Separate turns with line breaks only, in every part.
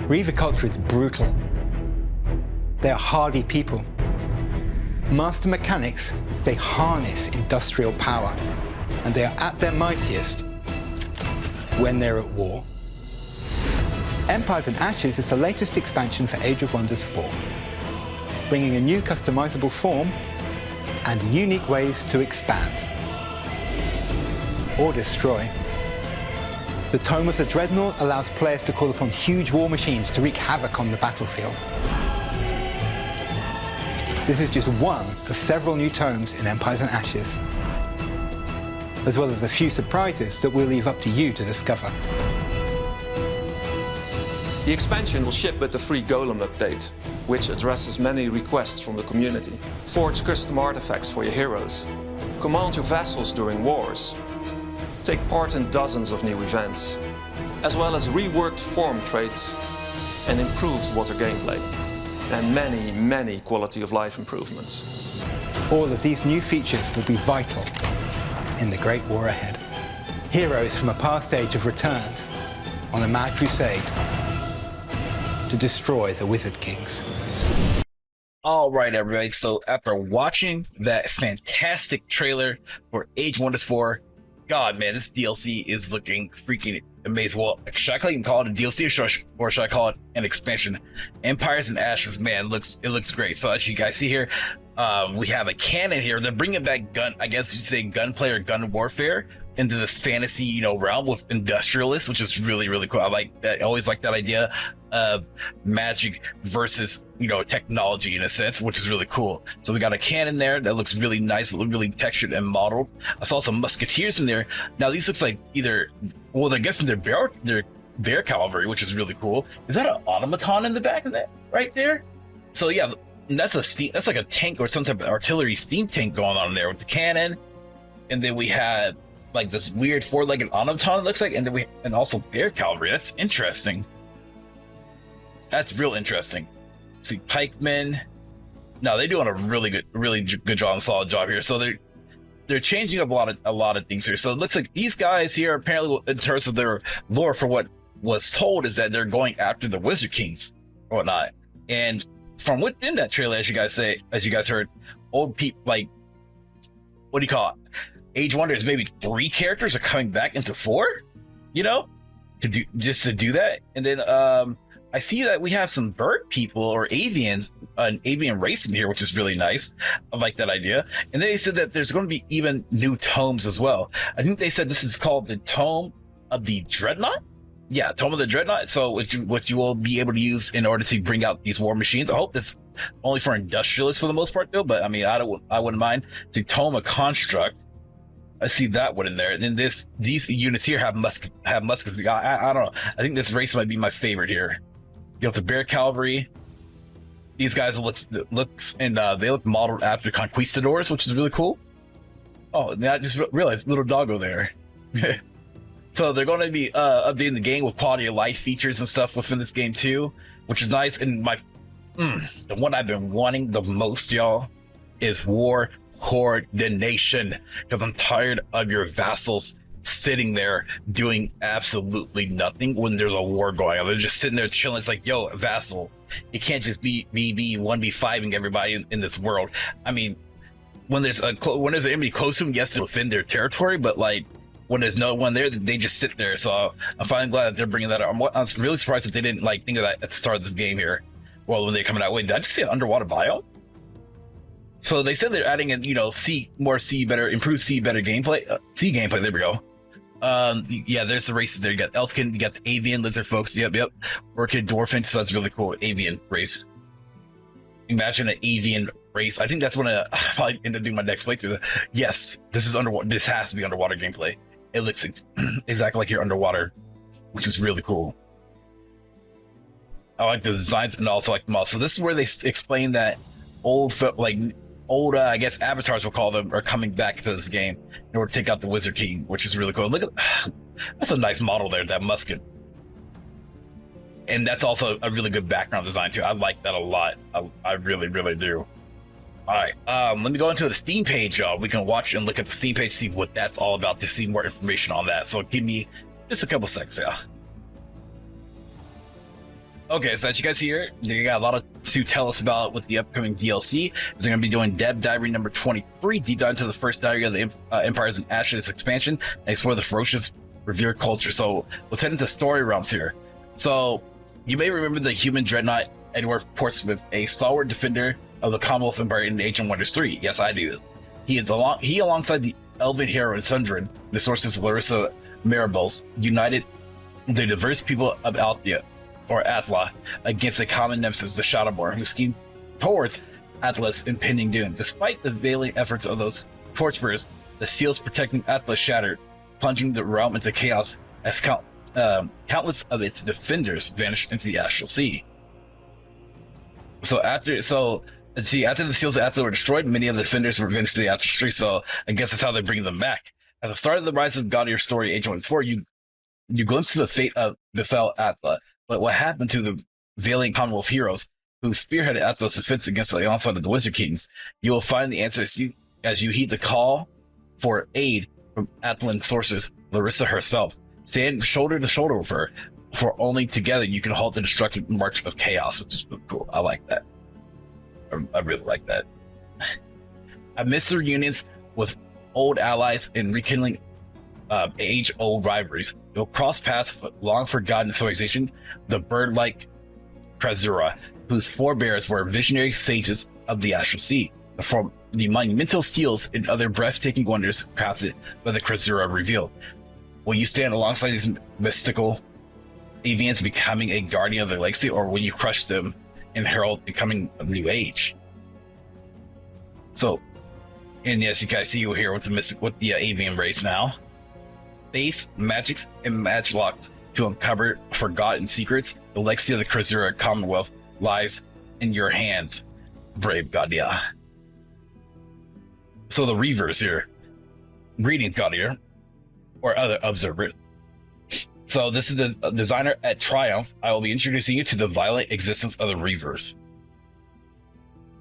Reaver culture is brutal. They are hardy people. Master mechanics, they harness industrial power, and they are at their mightiest when they're at war. Empires and Ashes is the latest expansion for Age of Wonders 4, bringing a new customizable form and unique ways to expand or destroy. The Tome of the Dreadnought allows players to call upon huge war machines to wreak havoc on the battlefield. This is just one of several new tomes in Empires and Ashes, as well as a few surprises that we'll leave up to you to discover.
The expansion will ship with the free Golem update, which addresses many requests from the community. Forge custom artifacts for your heroes. Command your vassals during wars. Take part in dozens of new events, as well as reworked form traits and improved water gameplay, and many quality of life improvements.
All of these new features will be vital in the great war ahead. Heroes from a past age have returned on a mad crusade to destroy the Wizard Kings.
All right, everybody. So after watching that fantastic trailer for Age of Wonders 4, God, man, this DLC is looking freaking amazing. Well, should I even call it a DLC or should I call it an expansion? Empires and Ashes, man, it looks great. So as you guys see here, we have a cannon here. They're bringing back I guess you say gunplay or gun warfare into this fantasy, realm with industrialists, which is really cool. I always like that idea of magic versus, technology in a sense, which is really cool. So we got a cannon there that looks really nice, really textured and modeled. I saw some musketeers in there. Now these looks like I guess they're bear cavalry, which is really cool. Is that an automaton in the back of that right there? So yeah, that's like a tank or some type of artillery steam tank going on there with the cannon. And then we had like this weird four-legged automaton, it looks like, and also bear cavalry. That's interesting. That's real interesting. See, pikemen. No, they're doing a really good job and solid job here. So they're changing up a lot of things here. So it looks like these guys here, apparently, in terms of their lore, for what was told, is that they're going after the Wizard Kings or whatnot. And from within that trailer, as you guys heard, old people, like, what do you call it? Age of Wonders, maybe 3 characters are coming back into 4, to do that. And then I see that we have some bird people or avians, an avian race in here, which is really nice. I like that idea. And they said that there's going to be even new tomes as well. I think they said this is called the Tome of the Dreadnought. Yeah, Tome of the Dreadnought. So what you will be able to use in order to bring out these war machines. I hope that's only for industrialists for the most part, though. But I mean, I wouldn't mind. It's a Tome of Construct. I see that one in there. And then these units here have muskets. I don't know. I think this race might be my favorite here. You got the bear cavalry. These guys they look modeled after conquistadors, which is really cool. Oh, and I just realized little doggo there. So they're going to be updating the game with quality of life features and stuff within this game too, which is nice. And the one I've been wanting the most, y'all, is war coordination, because I'm tired of your vassals sitting there doing absolutely nothing when there's a war going on. They're just sitting there chilling. It's like, yo, vassal, it can't just be 1v5ing everybody in this world. I mean, when there's an enemy close to them, yes, to defend their territory, but like when there's no one there, they just sit there. So I'm finally glad that they're bringing that up. I'm really surprised that they didn't think of that at the start of this game here. Well, when they're coming out, wait, did I just see an underwater biome? So they said they're adding in, improved sea better gameplay, sea gameplay. There we go. Yeah, there's the races there. You got Elfkin, you got the Avian lizard folks. Yep. Orchid, Dwarfin. So that's really cool. Avian race. Imagine an Avian race. I think that's when I probably end up doing my next playthrough. Yes, this is underwater. This has to be underwater gameplay. It looks exactly like you're underwater, which is really cool. I like the designs and also like the models. So this is where they explain that old, I guess avatars we'll call them, are coming back to this game in order to take out the Wizard King, which is really cool. Look at that's a nice model there, that musket. And that's also a really good background design too. I like that a lot. I really do. All right, let me go into the Steam page, y'all. We can watch and look at the Steam page, see what that's all about, to see more information on that. So give me just a couple seconds, yeah. Okay, so as you guys see here, they got a lot to tell us about with the upcoming DLC. They're going to be doing Dev Diary number 23, deep dive into the first diary of the Empires and Ashes expansion, and explore the ferocious Reaver culture. So let's head into story realms here. So you may remember the human dreadnought Edward Portsmouth, a stalwart defender of the Commonwealth Empire in Age of Wonders 3. Yes, I do. He alongside the elven hero and Sundrin, the sources Larissa Marables, united the diverse people of Althea, or Atla, against a common nemesis, the Shadowborn, who schemed towards Atla's impending doom. Despite the valiant efforts of those torchbearers, the seals protecting Atla shattered, plunging the realm into chaos as countless of its defenders vanished into the Astral Sea. So after the seals of Atla were destroyed, many of the defenders were vanished to the Astral Sea, so I guess that's how they bring them back. At the start of the Rise of Godir story, Age 1-4, you glimpse the fate of befell Atla, but what happened to the valiant Commonwealth heroes who spearheaded Atla's defense against the onslaught of the Wizard Kings? You will find the answer as you heed the call for aid from Atlan sources, Larissa herself. Stand shoulder to shoulder with her, for only together you can halt the destructive march of chaos, which is really cool. I like that. I really like that. Amidst the reunions with old allies and rekindling age-old rivalries, you'll cross paths with long-forgotten civilization, the bird-like Krasura, whose forebears were visionary sages of the Astral Sea, from the monumental seals and other breathtaking wonders crafted by the Krasura revealed. Will you stand alongside these mystical avians becoming a guardian of their legacy, or will you crush them and herald becoming a new age? So, and yes, you guys see here with the avian race now. Face, magics, and magiclocks to uncover forgotten secrets. The legacy of the Krasura Commonwealth lies in your hands, brave Godir. So the Reavers here. Greetings, Godir, or other observers. So this is the designer at Triumph. I will be introducing you to the violent existence of the Reavers.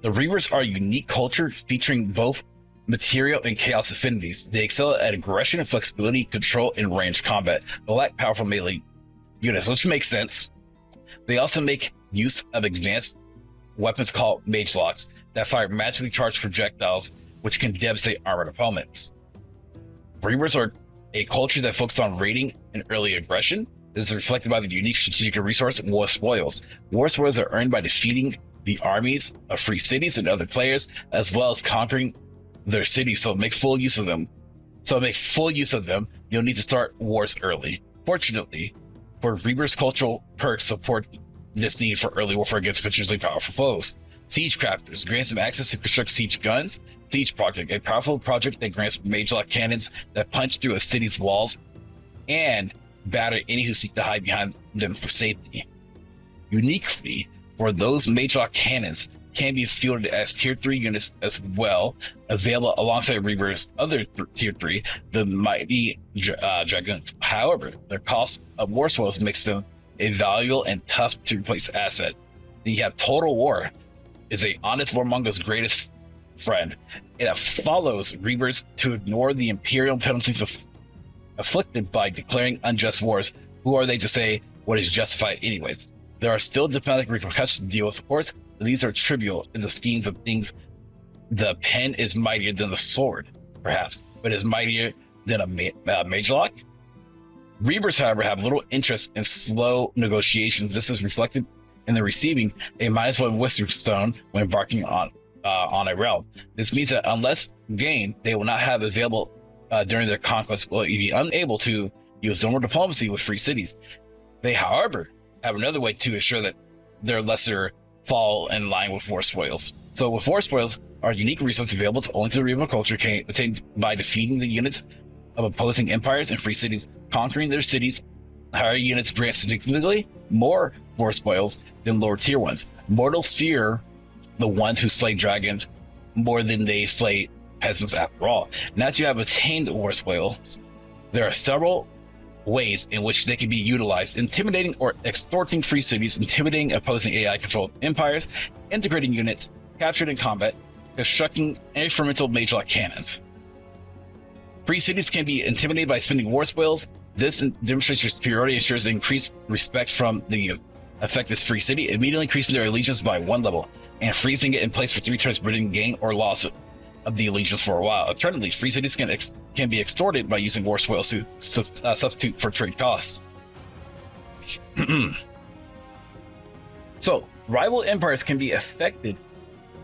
The Reavers are a unique culture featuring both material and chaos affinities. They excel at aggression and flexibility, control, and ranged combat, but lack powerful melee units, which makes sense. They also make use of advanced weapons called magelocks that fire magically charged projectiles, which can devastate armored opponents. Reavers are a culture that focuses on raiding and early aggression. This is reflected by the unique strategic resource war spoils. War spoils are earned by defeating the armies of free cities and other players, as well as conquering their cities. So make full use of them. You'll need to start wars early. Fortunately, for Reaver's cultural perks support this need for early warfare against potentially powerful foes. Siege Crafters grants them access to construct siege guns. Siege Project, a powerful project that grants magelock cannons that punch through a city's walls and batter any who seek to hide behind them for safety. Uniquely, for those magelock cannons can be fielded as tier 3 units as well, available alongside Reaver's other tier 3, the mighty Dragoons. However, their cost of war spoils makes them a valuable and tough to replace asset. Then you have Total War, is a honest warmonger's greatest friend. It follows Reavers to ignore the imperial penalties afflicted by declaring unjust wars. Who are they to say what is justified anyways? There are still diplomatic repercussions to deal with, of course, but these are trivial in the schemes of things. The pen is mightier than the sword, perhaps, but is mightier than a magelock. Reavers, however, have little interest in slow negotiations. This is reflected in the receiving a -1 Wizard Stone when embarking on a realm. This means that unless gained, they will not have available during their conquest, will be unable to use normal diplomacy with free cities. They, however, have another way to ensure that their lesser fall in line with war spoils. So with war spoils are unique resources available to only to the Reaver culture, can obtained by defeating the units of opposing empires and free cities, conquering their cities. Higher units grant significantly more war spoils than lower tier ones. Mortals fear the ones who slay dragons more than they slay peasants after all. Now that you have attained war spoils, there are several ways in which they can be utilized: intimidating or extorting free cities, intimidating opposing AI-controlled empires, integrating units captured in combat, constructing experimental magelock cannons. Free cities can be intimidated by spending war spoils. This demonstrates your superiority, ensures increased respect from the affect this free city, immediately increasing their allegiance by 1 level, and freezing it in place for 3 turns, preventing gain or loss of the allegiance for a while. Alternatively, free cities can be extorted by using war spoils to substitute for trade costs. So, rival empires can be affected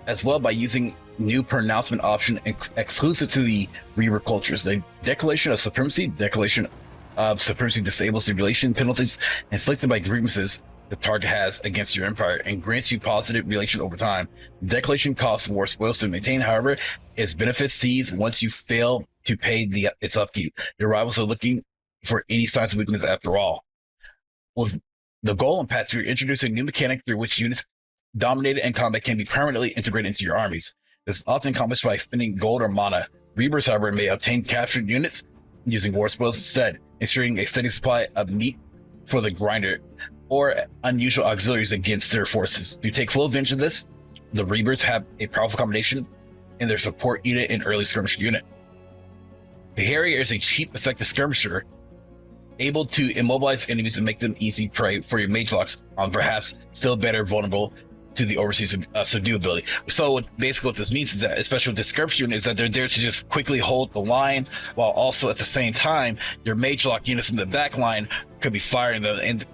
as well by using new pronouncement option exclusive to the Reaver cultures. The Declaration of Supremacy. Declaration of Supremacy disables the relation penalties inflicted by grievances the target has against your empire and grants you positive relation over time. The Declaration costs war spoils to maintain, however, its benefits cease once you fail to pay its upkeep. Your rivals are looking for any signs of weakness after all. With the Golem patch, you're introducing a new mechanic through which units dominated in combat can be permanently integrated into your armies. This is often accomplished by expending gold or mana. Reavers, however, may obtain captured units using war spoils instead, ensuring a steady supply of meat for the grinder or unusual auxiliaries against their forces. To take full advantage of this, the Reavers have a powerful combination in their support unit and early skirmisher unit. The Harrier is a cheap, effective skirmisher, able to immobilize enemies and make them easy prey for your mage locks on perhaps still better vulnerable to the overseas subdue ability. So basically what this means is that, especially with the skirmisher unit, is that they're there to just quickly hold the line, while also at the same time your mage lock units in the back line could be firing them, and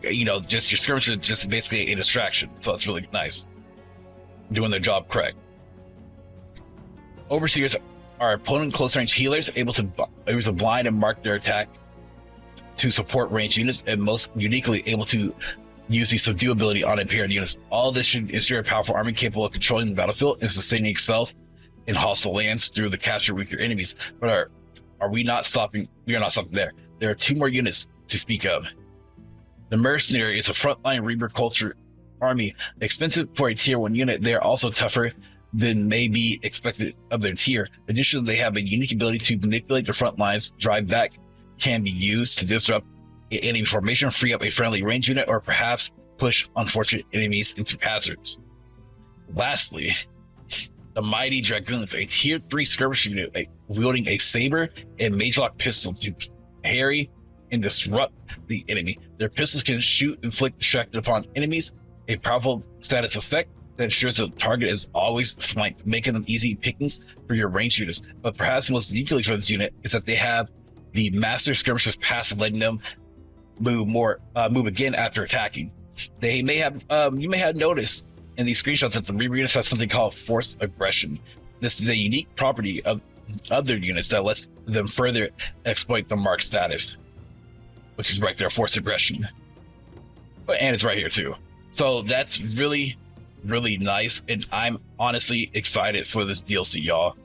just your skirmisher is just basically a distraction. So it's really nice, doing their job correct. Overseers are opponent close range healers, able to blind and mark their attack to support range units, and most uniquely able to use the subdue ability on impaired units. All this should ensure a powerful army capable of controlling the battlefield and sustaining itself in hostile lands through the capture of weaker enemies. But are we not stopping? We are not stopping there. There are 2 more units to speak of. The Mercenary is a frontline Reaver culture army. Expensive for a tier 1 unit, they are also tougher than may be expected of their tier. Additionally, they have a unique ability to manipulate the front lines. Drive back can be used to disrupt enemy formation, free up a friendly range unit, or perhaps push unfortunate enemies into hazards. Lastly, the Mighty Dragoons, a tier 3 skirmisher unit wielding a saber and magelock pistol to harry and disrupt the enemy. Their pistols can shoot, inflict distraction upon enemies, a powerful status effect that ensures the target is always flanked, making them easy pickings for your range units. But perhaps most uniquely for this unit is that they have the Master Skirmisher's passive, letting them move again after attacking. They may have you may have noticed in these screenshots that the Reaver units have something called force aggression. This is a unique property of other units that lets them further exploit the mark status, which is right there, force aggression. And it's right here too. So that's really, really nice, and I'm honestly excited for this DLC, y'all.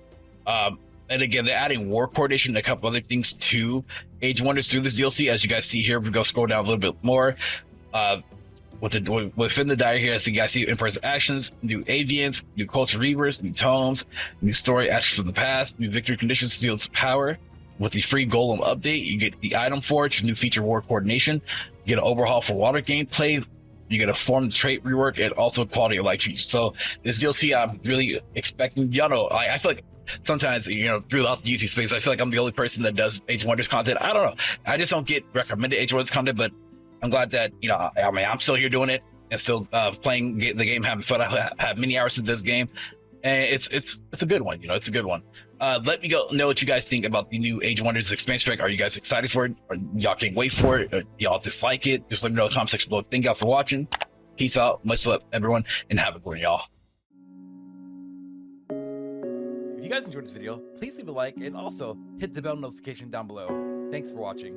And again, they're adding war coordination and a couple other things to Age of Wonders through this DLC. As you guys see here, if we go scroll down a little bit more, within the diary here, as you guys see, Empire's actions, new Avians, new culture Reavers, new tomes, new story actions from the past, new victory conditions, seals power. With the free Golem update, you get the item forge, new feature war coordination, you get an overhaul for water gameplay, you get a form trait rework, and also quality of life change. So this DLC, I'm really expecting. Y'all know, I feel like sometimes, throughout the YouTube space, I feel like I'm the only person that does Age of Wonders content. I don't know. I just don't get recommended Age of Wonders content, but I'm glad that, I'm still here doing it and still playing the game, having fun. I have many hours into this game, and it's a good one. It's a good one. Let me know what you guys think about the new Age of Wonders expansion pack. Are you guys excited for it? Or y'all can't wait for it? Or y'all dislike it? Just let me know in the comment section below. Thank y'all for watching. Peace out. Much love, everyone, and have a good one, y'all. If you guys enjoyed this video, please leave a like and also hit the bell notification down below. Thanks for watching.